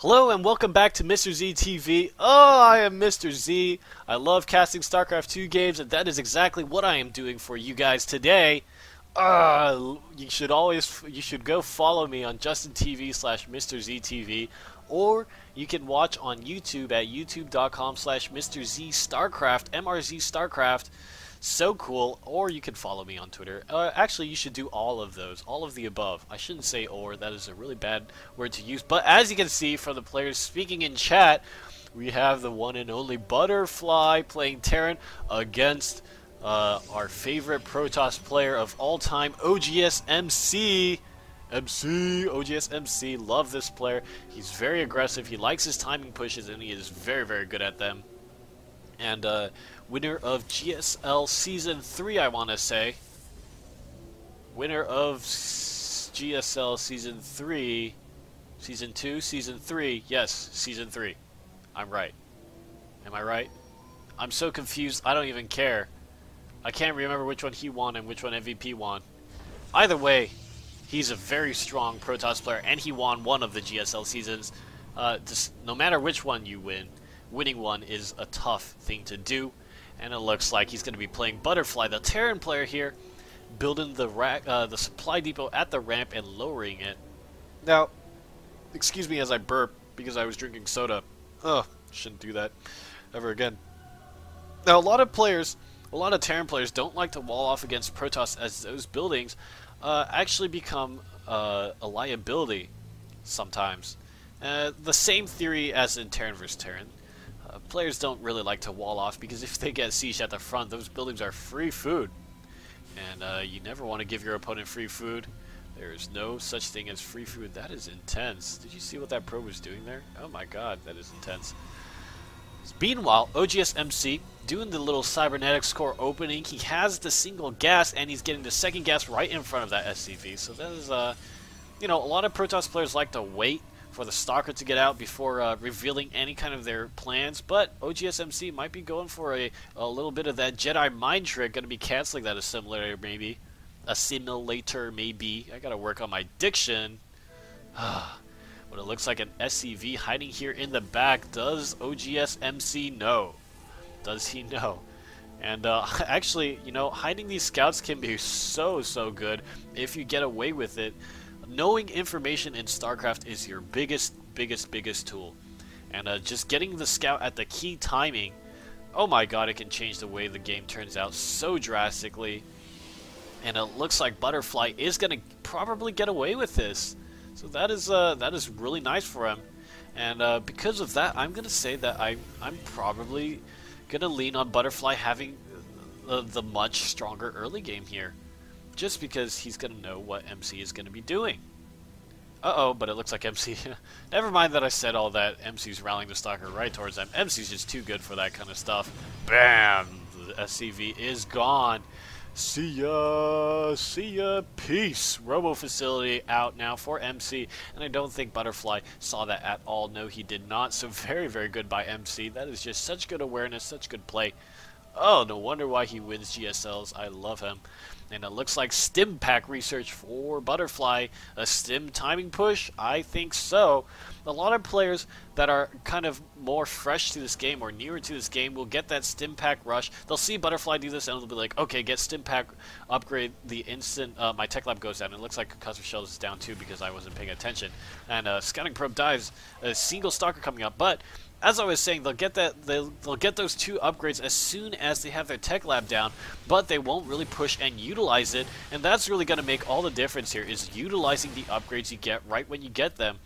Hello and welcome back to Mr. Z TV. Oh, I am Mr. Z. I love casting StarCraft 2 games, and that is exactly what I am doing for you guys today. You should go follow me on JustinTV/Mr. Z TV, or you can watch on YouTube at youtube.com/Mr. Z StarCraft, mRz StarCraft. So cool. Or you can follow me on Twitter. Actually, you should do all of those, all of the above. I shouldn't say or, that is a really bad word to use. But as you can see from the players speaking in chat, we have the one and only Butterfly playing Terran against our favorite Protoss player of all time, OGS MC. OGS MC, love this player. He's very aggressive, he likes his timing pushes, and he is very, very good at them. And winner of GSL Season 3, I want to say. Winner of GSL Season 3. Season 2? Season 3. Yes, Season 3. I'm right. Am I right? I'm so confused, I don't even care. I can't remember which one he won and which one MVP won. Either way, he's a very strong Protoss player, and he won one of the GSL seasons. Just no matter which one you win, winning one is a tough thing to do, and it looks like he's going to be playing Butterfly, the Terran player here, building the supply depot at the ramp and lowering it. Now, excuse me as I burp because I was drinking soda. Ugh, shouldn't do that ever again. Now, a lot of Terran players don't like to wall off against Protoss, as those buildings actually become a liability sometimes. The same theory as in Terran vs. Terran. Players don't really like to wall off because if they get sieged at the front, those buildings are free food. And you never want to give your opponent free food. There is no such thing as free food. That is intense. Did you see what that probe was doing there? Oh my god, that is intense. Meanwhile, OGS MC doing the little cybernetics core opening. He has the single gas, and he's getting the second gas right in front of that SCV. So that is, you know, a lot of Protoss players like to wait for the Stalker to get out before revealing any kind of their plans, but OGS MC might be going for a little bit of that Jedi mind trick, going to be canceling that assimilator maybe. I gotta work on my diction. But it looks like an SCV hiding here in the back. Does OGS MC know? Does he know? And actually, you know, hiding these scouts can be so good if you get away with it. Knowing information in StarCraft is your biggest tool. And just getting the scout at the key timing, oh my god, it can change the way the game turns out so drastically. And it looks like Butterfly is going to probably get away with this. So that is really nice for him. And because of that, I'm going to say that I'm probably going to lean on Butterfly having the much stronger early game here. Just because he's going to know what MC is going to be doing. Uh-oh, but it looks like MC... Never mind that I said all that. MC's rallying the Stalker right towards them. MC's just too good for that kind of stuff. Bam! The SCV is gone. See ya, peace. Robo facility out now for MC, and I don't think Butterfly saw that at all. No, he did not, so very good by MC. That is just such good awareness, such good play. Oh, no wonder why he wins GSLs. I love him. And it looks like stim pack research for Butterfly. A stim timing push? I think so. A lot of players that are kind of more fresh to this game or newer to this game will get that stim pack rush. They'll see Butterfly do this and they'll be like, okay, get stim pack upgrade the instant my tech lab goes down. And it looks like concussive shells is down too because I wasn't paying attention. And scouting probe dies. A single stalker coming up, but as I was saying, they'll get those two upgrades as soon as they have their tech lab down, but they won't really push and utilize it, and that's really going to make all the difference here, is utilizing the upgrades you get right when you get them.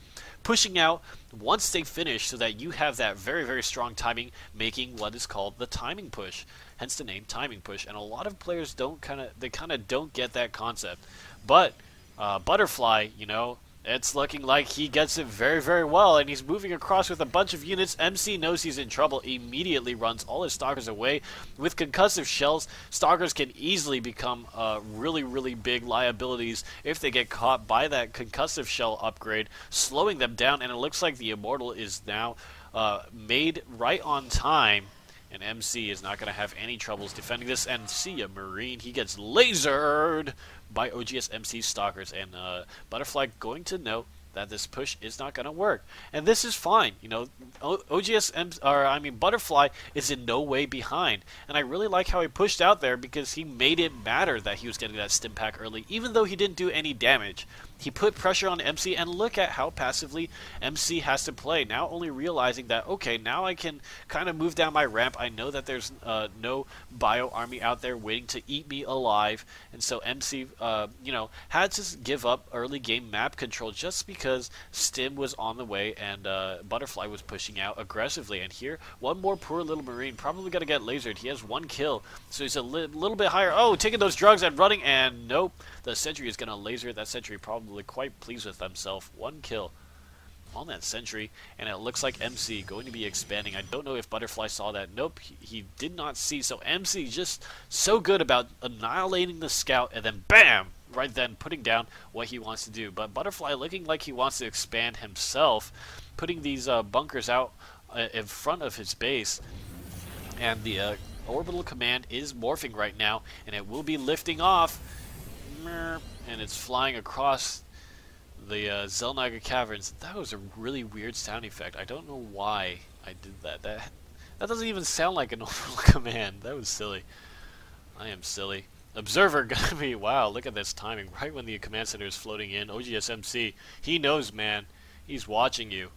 Pushing out once they finish so that you have that very strong timing, making what is called the timing push, hence the name timing push. And a lot of players don't kind of don't get that concept. But Butterfly, you know, it's looking like he gets it very well, and he's moving across with a bunch of units. MC knows he's in trouble, immediately runs all his Stalkers away. With concussive shells, Stalkers can easily become really big liabilities if they get caught by that concussive shell upgrade, slowing them down, and it looks like the Immortal is now made right on time. And MC is not going to have any troubles defending this. And see ya, Marine. He gets lasered by OGS MC Stalkers. And Butterfly going to know that this push is not going to work. And this is fine. You know, Butterfly is in no way behind. And I really like how he pushed out there because he made it matter that he was getting that stim pack early, even though he didn't do any damage. He put pressure on MC, and look at how passively MC has to play. Now only realizing that, okay, now I can kind of move down my ramp. I know that there's no bio army out there waiting to eat me alive. And so MC, you know, had to give up early game map control just because Stim was on the way and Butterfly was pushing out aggressively. And here, one more poor little Marine, probably going to get lasered. He has 1 kill, so he's a little bit higher. Oh, taking those drugs and running, and nope. The Sentry is going to laser. That Sentry probably quite pleased with himself. 1 kill on that Sentry, and it looks like MC going to be expanding. I don't know if Butterfly saw that. Nope, he did not see. So MC just so good about annihilating the scout, and then BAM! Right then, putting down what he wants to do. But Butterfly looking like he wants to expand himself, putting these bunkers out in front of his base, and the orbital command is morphing right now, and it will be lifting off. And it's flying across the Zelnaga Caverns. That was a really weird sound effect. I don't know why I did that. That doesn't even sound like an orbital command. That was silly. I am silly. Observer gonna be, wow, look at this timing. Right when the command center is floating in. OGSMC, he knows, man. He's watching you.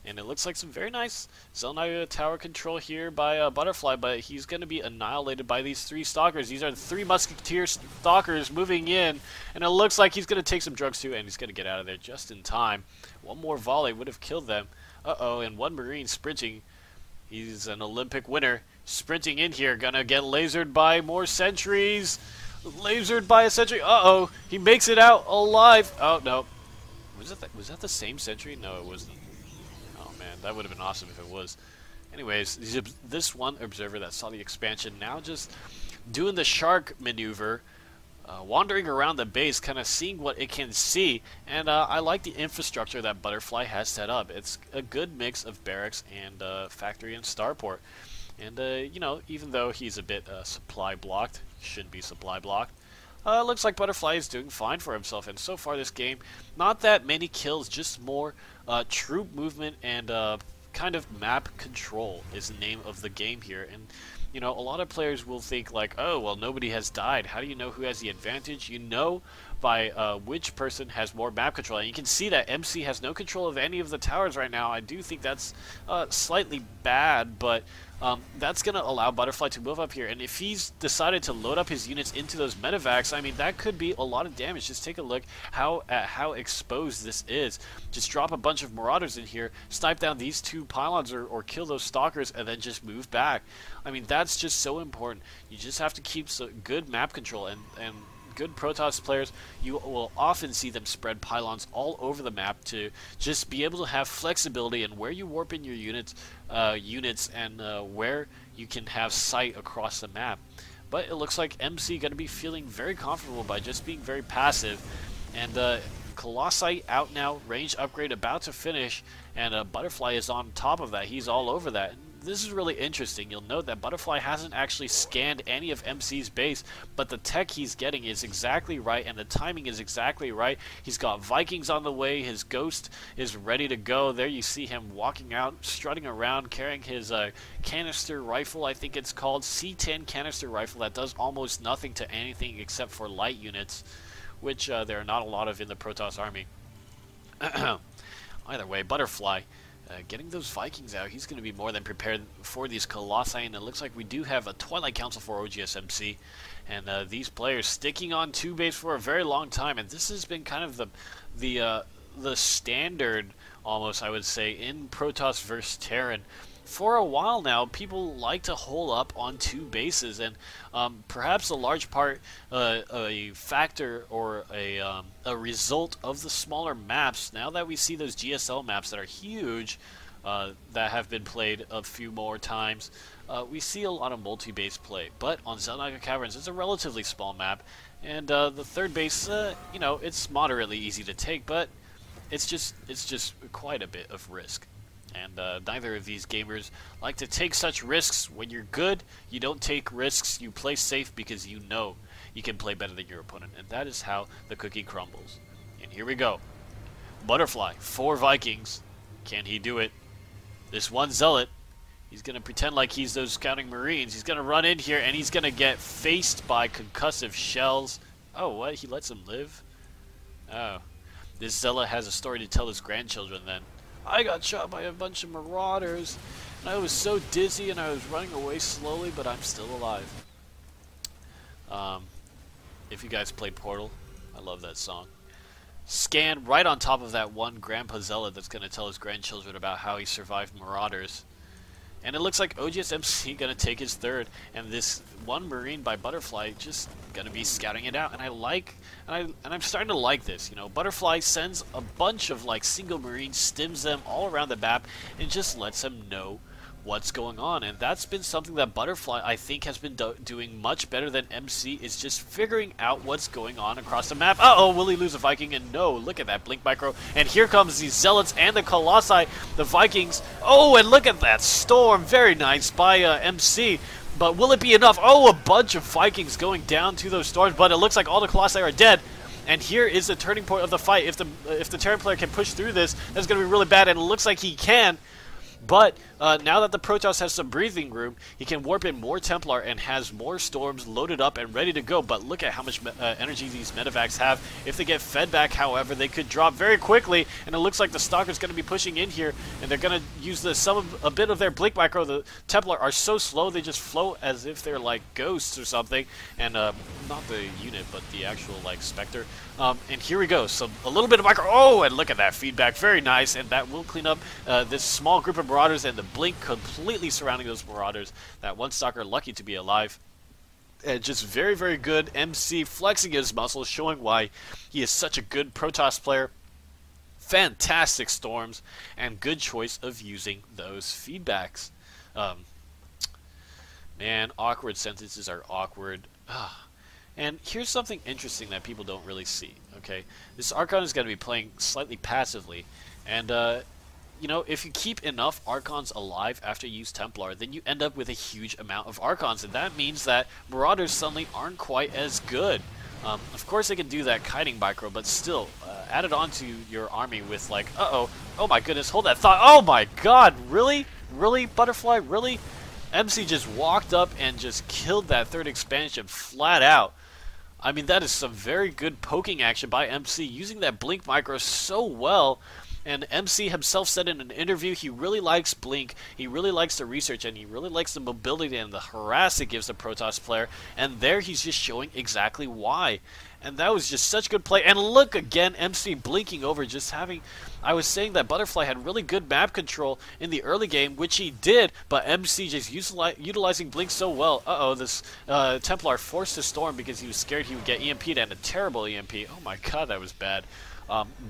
And it looks like some very nice Zelnaga tower control here by Butterfly, but he's going to be annihilated by these 3 stalkers. These are the 3 musketeer stalkers moving in, and it looks like he's going to take some drugs too, and he's going to get out of there just in time. One more volley would have killed them. Uh-oh, and 1 Marine sprinting. He's an Olympic winner. Sprinting in here, going to get lasered by more sentries. Lasered by a sentry. Uh-oh, he makes it out alive. Oh, no. Was that the same sentry? No, it wasn't. Man, that would have been awesome if it was. Anyways, this one observer that saw the expansion now just doing the shark maneuver, wandering around the base, kind of seeing what it can see. And I like the infrastructure that Butterfly has set up. It's a good mix of barracks and factory and starport. And, you know, even though he's a bit supply blocked, shouldn't be supply blocked, looks like Butterfly is doing fine for himself, and so far this game, not that many kills, just more troop movement and kind of map control is the name of the game here. And you know, a lot of players will think like, oh, well, nobody has died. How do you know who has the advantage? You know by which person has more map control. And you can see that MC has no control of any of the towers right now. I do think that's slightly bad, but that's going to allow Butterfly to move up here. And if he's decided to load up his units into those medevacs, I mean, that could be a lot of damage. Just take a look at how exposed this is. Just drop a bunch of Marauders in here, snipe down these 2 pylons or kill those stalkers, and then just move back. I mean, that's just so important. You just have to keep good map control, and good Protoss players, you will often see them spread pylons all over the map to just be able to have flexibility in where you warp in your units and where you can have sight across the map. But it looks like MC going to be feeling very comfortable by just being very passive. And Colossi out now, range upgrade about to finish, and Butterfly is on top of that. He's all over that. This is really interesting. You'll note that Butterfly hasn't actually scanned any of MC's base, but the tech he's getting is exactly right, and the timing is exactly right. He's got Vikings on the way. His Ghost is ready to go. There you see him walking out, strutting around, carrying his canister rifle, I think it's called, C10 canister rifle that does almost nothing to anything except for light units, which there are not a lot of in the Protoss army. Either way, Butterfly getting those Vikings out, he's going to be more than prepared for these Colossi, and it looks like we do have a Twilight Council for OGSMC, and these players sticking on 2 base for a very long time, and this has been kind of the standard, almost, I would say, in Protoss versus Terran. For a while now, people like to hole up on 2 bases, and perhaps a large part, a factor or a result of the smaller maps. Now that we see those GSL maps that are huge, that have been played a few more times, we see a lot of multi-base play. But on Zelnaga Caverns, it's a relatively small map, and the 3rd base, you know, it's moderately easy to take, but it's just quite a bit of risk. And neither of these gamers like to take such risks. When you're good, you don't take risks. You play safe because you know you can play better than your opponent. And that is how the cookie crumbles. And here we go. Butterfly, 4 Vikings. Can he do it? This one Zealot, he's going to pretend like he's those scouting Marines. He's going to run in here, and he's going to get faced by concussive shells. Oh, what? He lets him live? Oh. This Zealot has a story to tell his grandchildren then. I got shot by a bunch of marauders, and I was so dizzy, and I was running away slowly, but I'm still alive. If you guys play Portal, I love that song. Scan right on top of that one Grandpa Zealot that's going to tell his grandchildren about how he survived marauders. And it looks like OGSMC going to take his third, and this one Marine by Butterfly just going to be scouting it out. And I'm starting to like this. You know, Butterfly sends a bunch of like single Marines, stims them all around the map, and just lets them know what's going on. And that's been something that Butterfly, I think, has been doing much better than MC, is just figuring out what's going on across the map. Uh-oh, will he lose a Viking? And no, look at that Blink Micro. And here comes the Zealots and the Colossi, the Vikings. Oh, and look at that Storm. Very nice by MC. But will it be enough? Oh, a bunch of Vikings going down to those storms, but it looks like all the Colossi are dead. And here is the turning point of the fight. If the Terran player can push through this, that's going to be really bad, and it looks like he can. But now that the Protoss has some breathing room, he can warp in more Templar and has more storms loaded up and ready to go. But look at how much energy these medevacs have. If they get fed back, however, they could drop very quickly. And it looks like the Stalker's going to be pushing in here, and they're going to use a bit of their Blink Micro. The Templar are so slow, they just float as if they're like ghosts or something. And not the unit, but the actual like Spectre. And here we go. So a little bit of micro. Oh, and look at that feedback. Very nice. And that will clean up this small group of marauders, and the Blink completely surrounding those marauders. That one Stalker lucky to be alive. And just very, very good. MC flexing his muscles, showing why he is such a good Protoss player. Fantastic storms, and good choice of using those feedbacks. Man, awkward sentences are awkward. And here's something interesting that people don't really see, okay? This Archon is going to be playing slightly passively, and, you know, if you keep enough Archons alive after you use Templar, then you end up with a huge amount of Archons, and that means that Marauders suddenly aren't quite as good. Of course they can do that kiting micro, but still, add it onto your army with, like, uh-oh, oh my goodness, hold that thought, oh my god, really? Really, Butterfly, really? MC just walked up and just killed that third expansion flat out. I mean, that is some very good poking action by MC, using that Blink Micro so well. And MC himself said in an interview he really likes Blink, he really likes the research, and he really likes the mobility and the harass it gives the Protoss player. And there he's just showing exactly why. And that was just such good play. And look again, MC blinking over, just having... I was saying that Butterfly had really good map control in the early game, which he did, but MC just utilizing Blink so well. Uh-oh, this Templar forced to storm because he was scared he would get EMP'd, and a terrible EMP. Oh my god, that was bad.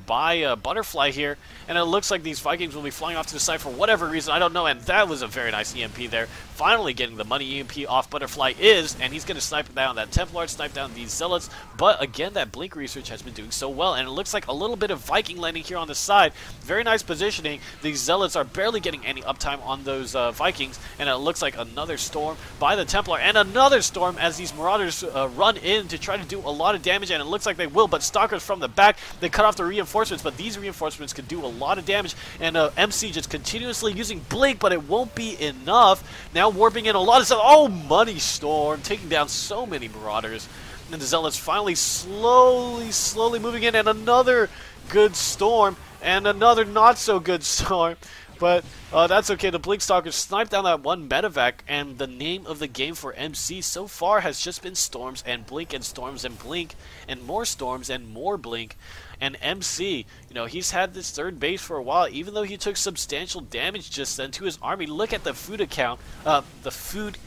By Butterfly here, and it looks like these Vikings will be flying off to the side for whatever reason, I don't know, and that was a very nice EMP there. Finally getting the money EMP off Butterfly and he's going to snipe down that Templar, snipe down these Zealots, but again, that Blink research has been doing so well, and it looks like a little bit of Viking landing here on the side. Very nice positioning. These Zealots are barely getting any uptime on those Vikings, and it looks like another storm by the Templar, and another storm as these Marauders run in to try to do a lot of damage, and it looks like they will, but Stalkers from the back, they cut off the reinforcements, but these reinforcements can do a lot of damage, and MC just continuously using Blink, but it won't be enough. Now warping in a lot of stuff. Oh, Money Storm, taking down so many Marauders. And the Zealots finally slowly moving in, and another good storm, and another not so good storm. But that's okay. The Blink Stalkers sniped down that one medevac, and the name of the game for MC so far has just been Storms and Blink and Storms and Blink, and more Storms and more Blink. And MC, you know, he's had this third base for a while, even though he took substantial damage just then to his army. Look at the food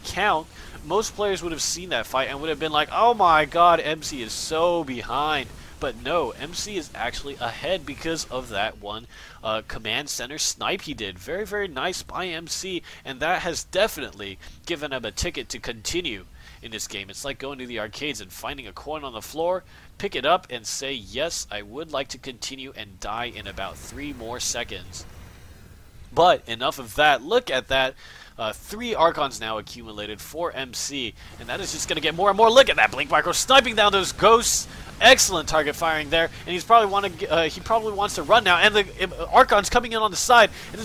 count. Most players would have seen that fight and would have been like, oh my god, MC is so behind. But no, MC is actually ahead because of that one command center snipe he did. Very, very nice by MC, and that has definitely given him a ticket to continue in this game. It's like going to the arcades and finding a coin on the floor, pick it up and say, yes, I would like to continue, and die in about 3 more seconds. But enough of that. Look at that. 3 Archons now accumulated for MC, and that is just going to get more and more. Look at that Blink Micro sniping down those ghosts. Excellent target firing there, and he probably wants to run now, and the Archon's coming in on the side. And